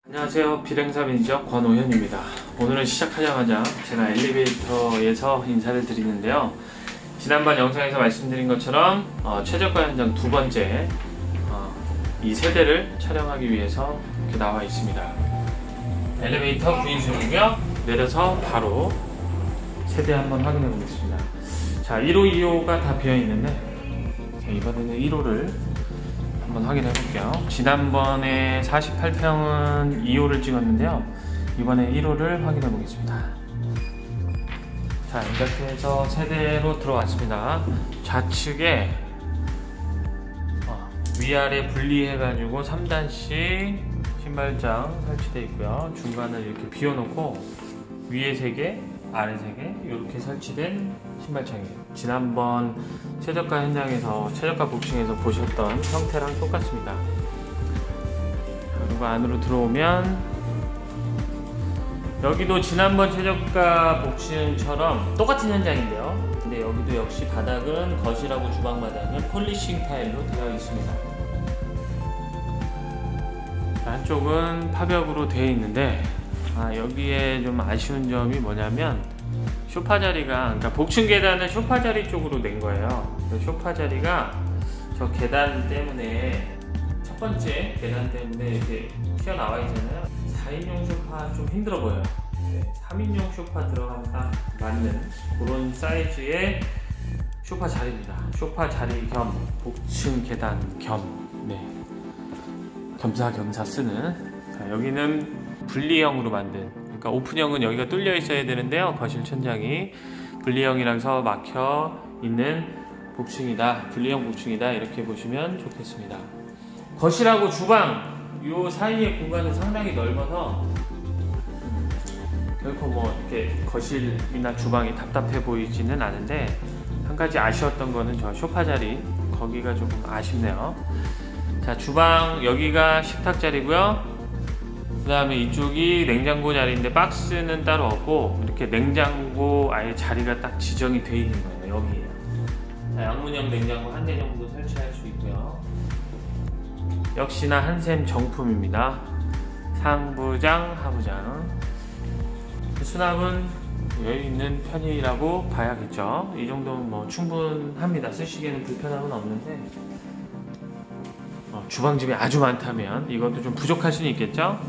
안녕하세요. 비행사 매니저 권오현입니다. 오늘은 시작하자마자 제가 엘리베이터에서 인사를 드리는데요. 지난번 영상에서 말씀드린 것처럼 최저가 현장 두 번째 이 세대를 촬영하기 위해서 이렇게 나와 있습니다. 엘리베이터 구인수이고요. 내려서 바로 세대 한번 확인해 보겠습니다. 자, 1호, 2호가 다 비어 있는데 이번에는 1호를 한번 확인해 볼게요. 지난번에 48평은 2호를 찍었는데요. 이번에 1호를 확인해 보겠습니다. 자, 이렇게 해서 세대로 들어왔습니다. 좌측에 위아래 분리해 가지고 3단씩 신발장 설치되어 있고요. 중간을 이렇게 비워놓고 위에 3개, 아래 3개 이렇게 설치된 신발장이에요. 지난번 최저가 현장에서 최저가 복싱에서 보셨던 형태랑 똑같습니다. 그리고 안으로 들어오면 여기도 지난번 최저가 복싱처럼 똑같은 현장인데요. 근데 여기도 역시 바닥은 거실하고 주방 바닥은 폴리싱 타일로 되어 있습니다. 한쪽은 파벽으로 되어 있는데 여기에 좀 아쉬운 점이 뭐냐면 소파 자리가, 그러니까 복층 계단은 소파 자리 쪽으로 낸 거예요. 소파 자리가 저 계단 때문에, 첫 번째 계단 때문에 이렇게 튀어나와 있잖아요. 4인용 소파 좀 힘들어 보여요. 3인용 소파 들어가면 딱 맞는 그런 사이즈의 소파 자리입니다. 소파 자리 겸 복층 계단 겸 겸사겸사 쓰는. 자, 여기는 분리형으로 만든, 그러니까 오픈형은 여기가 뚫려 있어야 되는데요. 거실 천장이 분리형이라서 막혀 있는 복층이다, 분리형 복층이다, 이렇게 보시면 좋겠습니다. 거실하고 주방 요 사이의 공간은 상당히 넓어서 결코 뭐 이렇게 거실이나 주방이 답답해 보이지는 않은데, 한 가지 아쉬웠던 거는 저 소파 자리, 거기가 조금 아쉽네요. 자, 주방 여기가 식탁 자리고요. 그 다음에 이쪽이 냉장고 자리인데 박스는 따로 없고 이렇게 냉장고 아예 자리가 딱 지정이 되어 있는 거예요. 여기에요. 자, 양문형 냉장고 한 대 정도 설치할 수 있고요. 역시나 한샘 정품입니다. 상부장, 하부장. 수납은 여유 있는 편이라고 봐야겠죠. 이 정도면 뭐 충분합니다. 쓰시기에는 불편함은 없는데 주방집이 아주 많다면 이것도 좀 부족할 수는 있겠죠.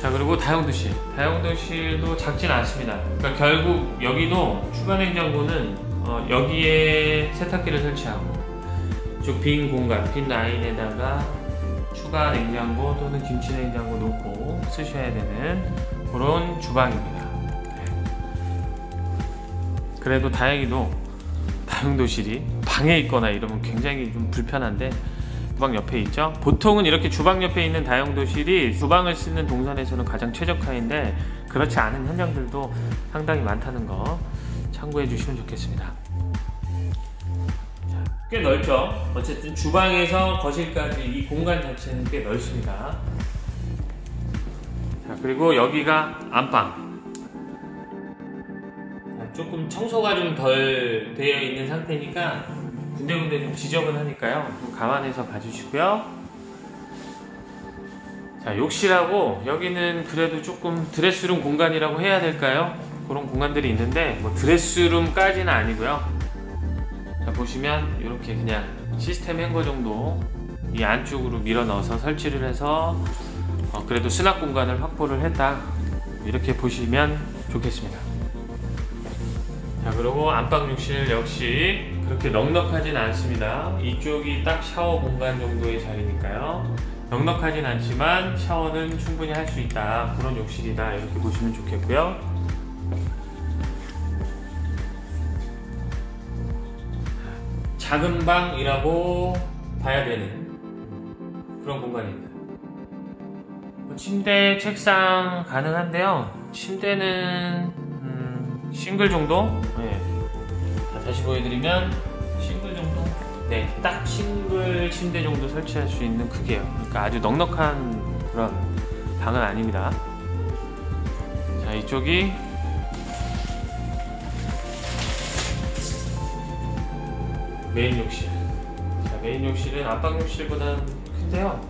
자, 그리고 다용도실. 다용도실도 작진 않습니다. 그러니까 결국 여기도 추가 냉장고는 여기에 세탁기를 설치하고 이쪽 빈 공간, 빈 라인에다가 추가 냉장고 또는 김치 냉장고 놓고 쓰셔야 되는 그런 주방입니다. 그래도 다행히도 다용도실이 방에 있거나 이러면 굉장히 좀 불편한데 주방 옆에 있죠. 보통은 이렇게 주방 옆에 있는 다용도실이 주방을 쓰는 동선에서는 가장 최적화인데 그렇지 않은 현장들도 상당히 많다는 거 참고해 주시면 좋겠습니다. 자, 꽤 넓죠. 어쨌든 주방에서 거실까지 이 공간 자체는 꽤 넓습니다. 자, 그리고 여기가 안방. 자, 조금 청소가 좀 덜 되어 있는 상태니까 군데군데 좀 지저분하니까요. 좀 감안해서 봐주시고요. 자, 욕실하고 여기는 그래도 조금 드레스룸 공간이라고 해야 될까요? 그런 공간들이 있는데 뭐 드레스룸까지는 아니고요. 자, 보시면 이렇게 그냥 시스템 행거 정도 이 안쪽으로 밀어 넣어서 설치를 해서 그래도 수납 공간을 확보를 했다, 이렇게 보시면 좋겠습니다. 자, 그리고 안방 욕실 역시 그렇게 넉넉하진 않습니다. 이쪽이 딱 샤워 공간 정도의 자리니까요. 넉넉하진 않지만 샤워는 충분히 할 수 있다, 그런 욕실이다, 이렇게 보시면 좋겠고요. 작은 방이라고 봐야 되는 그런 공간입니다. 침대, 책상 가능한데요. 침대는 싱글 정도? 다시 보여드리면 싱글 정도? 딱 싱글 침대 정도 설치할 수 있는 크기예요. 그러니까 아주 넉넉한 그런 방은 아닙니다. 자, 이쪽이 메인 욕실. 자, 메인 욕실은 안방 욕실보다는 큰데요.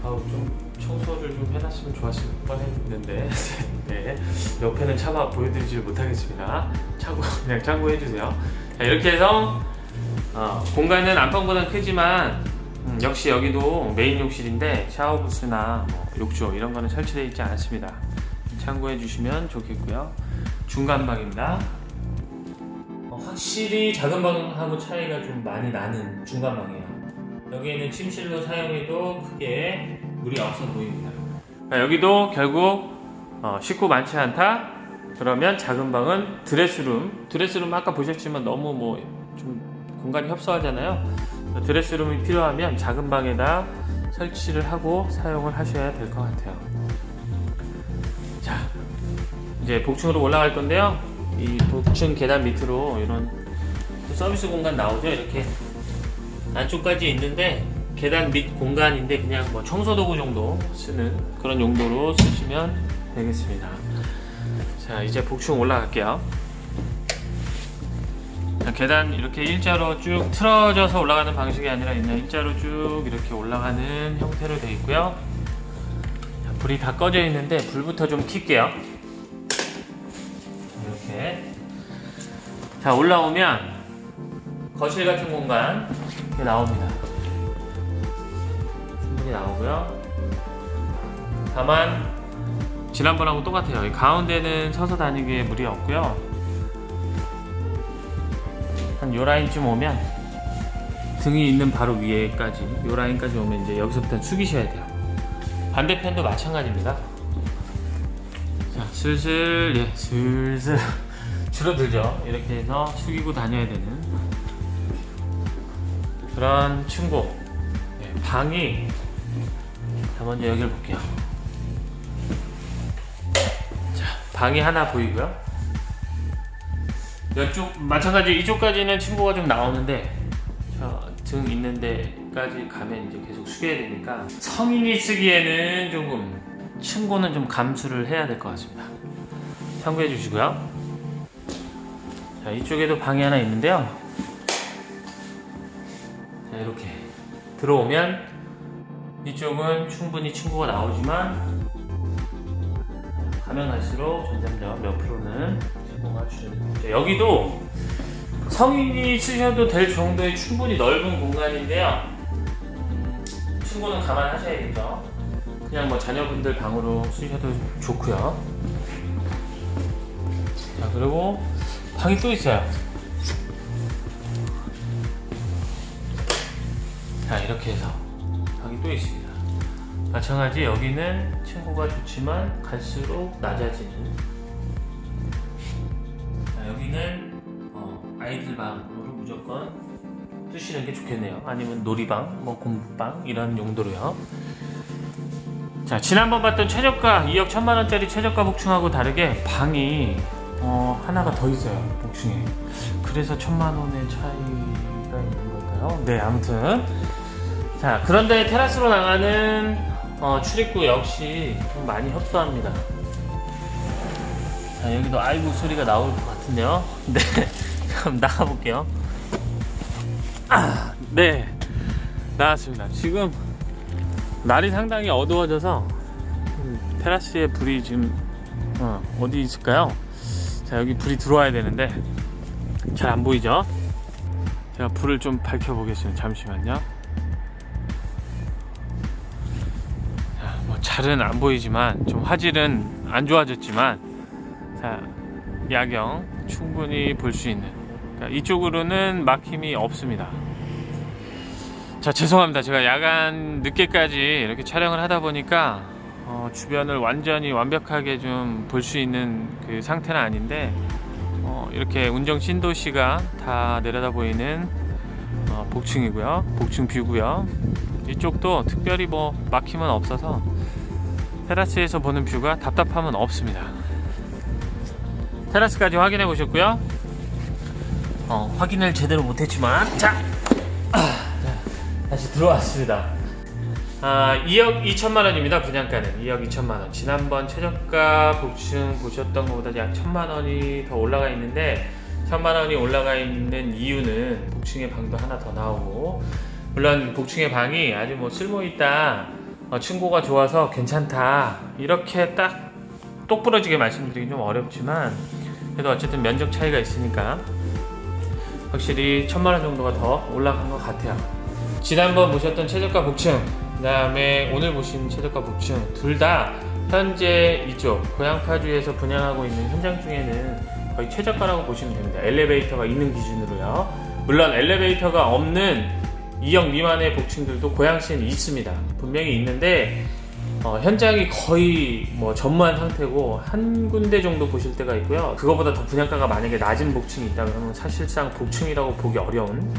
좀 청소를 좀 해놨으면 좋았을 뻔했는데 네, 옆에는 차마 보여드리지 못하겠습니다. 그냥 참고해주세요. 자, 이렇게 해서 공간은 안방보다 크지만 역시 여기도 메인 욕실인데 샤워부스나 뭐 욕조 이런 거는 설치되어 있지 않습니다. 참고해 주시면 좋겠고요. 중간방입니다. 확실히 작은 방하고 차이가 좀 많이 나는 중간방이에요. 여기에는 침실로 사용해도 크게 무리 없어 보입니다. 여기도 결국 식구 많지 않다? 그러면 작은 방은 드레스룸 아까 보셨지만 너무 뭐 좀 공간이 협소하잖아요. 드레스룸이 필요하면 작은 방에다 설치를 하고 사용을 하셔야 될 것 같아요. 자, 이제 복층으로 올라갈 건데요. 이 복층 계단 밑으로 이런 서비스 공간 나오죠. 이렇게 안쪽까지 있는데 계단 밑 공간인데 그냥 뭐 청소도구 정도 쓰는 그런 용도로 쓰시면 되겠습니다. 자, 이제 복층 올라갈게요. 자, 계단 이렇게 일자로 쭉 틀어져서 올라가는 방식이 아니라 그냥 일자로 쭉 이렇게 올라가는 형태로 되어 있고요. 자, 불이 다 꺼져 있는데 불부터 좀 켤게요. 이렇게. 자, 올라오면 거실 같은 공간 이렇게 나옵니다. 충분히 나오고요. 다만 지난번하고 똑같아요. 이 가운데는 서서 다니기에 무리 없고요. 한 요 라인쯤 오면 등이 있는 바로 위에까지 요 라인까지 오면 이제 여기서부터 숙이셔야 돼요. 반대편도 마찬가지입니다. 자, 슬슬 줄어들죠. 이렇게 해서 숙이고 다녀야 되는 그런 층고. 방이, 자, 먼저 여기를 볼게요. 자, 방이 하나 보이고요. 이쪽 마찬가지 이쪽까지는 층고가 좀 나오는데 등 있는 데까지 가면 이제 계속 숙여야 되니까 성인이 쓰기에는 조금 층고는 좀 감수를 해야 될 것 같습니다. 참고해 주시고요. 자, 이쪽에도 방이 하나 있는데요. 자, 이렇게 들어오면 이쪽은 충분히 층고가 나오지만 가면 갈수록 점점 옆으로는 층고가 줄어듭니다. 여기도 성인이 쓰셔도 될 정도의 충분히 넓은 공간인데요. 층고는 감안하셔야겠죠. 그냥 뭐 자녀분들 방으로 쓰셔도 좋고요. 자, 그리고 방이 또 있어요. 자, 이렇게 해서 방이 또 있습니다. 마찬가지 여기는 층고가 좋지만 갈수록 낮아지는. 자, 여기는 아이들 방으로 무조건 쓰시는 게 좋겠네요. 아니면 놀이방, 뭐 공부방 이런 용도로요. 자, 지난번 봤던 최저가 2억 1,000만원짜리 최저가 복층하고 다르게 방이 하나가 더 있어요. 복층에. 그래서 1,000만원의 차이가 있는 걸까요? 네, 아무튼 자, 그런데 테라스로 나가는 출입구 역시 좀 많이 협소합니다. 자, 여기도 아이고 소리가 나올 것 같은데요. 네, 그럼 나가볼게요. 네, 나왔습니다. 지금 날이 상당히 어두워져서 테라스에 불이 지금 어디 있을까요? 자, 여기 불이 들어와야 되는데 잘 안 보이죠? 제가 불을 좀 밝혀 보겠습니다. 잠시만요. 자, 뭐 잘은 안 보이지만 좀 화질은 안 좋아졌지만, 자, 야경 충분히 볼 수 있는, 그러니까 이쪽으로는 막힘이 없습니다. 자, 죄송합니다. 제가 야간 늦게까지 이렇게 촬영을 하다 보니까 주변을 완전히 완벽하게 좀 볼 수 있는 그 상태는 아닌데, 이렇게 운정 신도시가 다 내려다 보이는 복층이고요. 복층 뷰고요. 이쪽도 특별히 뭐 막힘은 없어서 테라스에서 보는 뷰가 답답함은 없습니다. 테라스까지 확인해 보셨고요. 확인을 제대로 못했지만, 자, 다시 들어왔습니다. 2억 2천만원입니다. 분양가는 2억 2천만원. 지난번 최저가 복층 보셨던 것보다 약 1,000만원이 더 올라가 있는데, 1,000만원이 올라가 있는 이유는 복층의 방도 하나 더 나오고, 물론 복층의 방이 아주 뭐 쓸모있다, 층고가 좋아서 괜찮다 이렇게 딱 똑부러지게 말씀드리기 좀 어렵지만 그래도 어쨌든 면적 차이가 있으니까 확실히 1000만원 정도가 더 올라간 것 같아요. 지난번 보셨던 최저가 복층, 그 다음에 오늘 보신 최저가 복층 둘 다 현재 이쪽 고양파주에서 분양하고 있는 현장 중에는 거의 최저가라고 보시면 됩니다. 엘리베이터가 있는 기준으로요. 물론 엘리베이터가 없는 2억 미만의 복층들도 고양시에는 있습니다. 분명히 있는데 현장이 거의 전무한 상태고 한 군데 정도 보실 때가 있고요. 그거보다 더 분양가가 만약에 낮은 복층이 있다 그러면 사실상 복층이라고 보기 어려운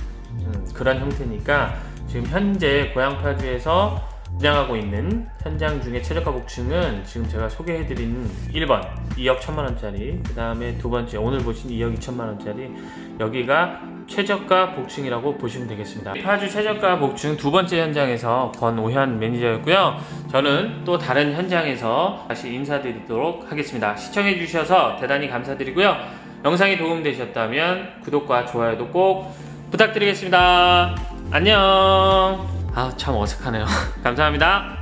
그런 형태니까 지금 현재 고양파주에서 분양하고 있는 현장 중에 최저가 복층은 지금 제가 소개해드리는 1번 2억 1000만원짜리, 그 다음에 두 번째 오늘 보신 2억 2천만원짜리, 여기가 최저가 복층이라고 보시면 되겠습니다. 파주 최저가 복층 두 번째 현장에서 권오현 매니저였고요. 저는 또 다른 현장에서 다시 인사드리도록 하겠습니다. 시청해 주셔서 대단히 감사드리고요. 영상이 도움되셨다면 구독과 좋아요도 꼭 부탁드리겠습니다. 안녕. 참 어색하네요. 감사합니다.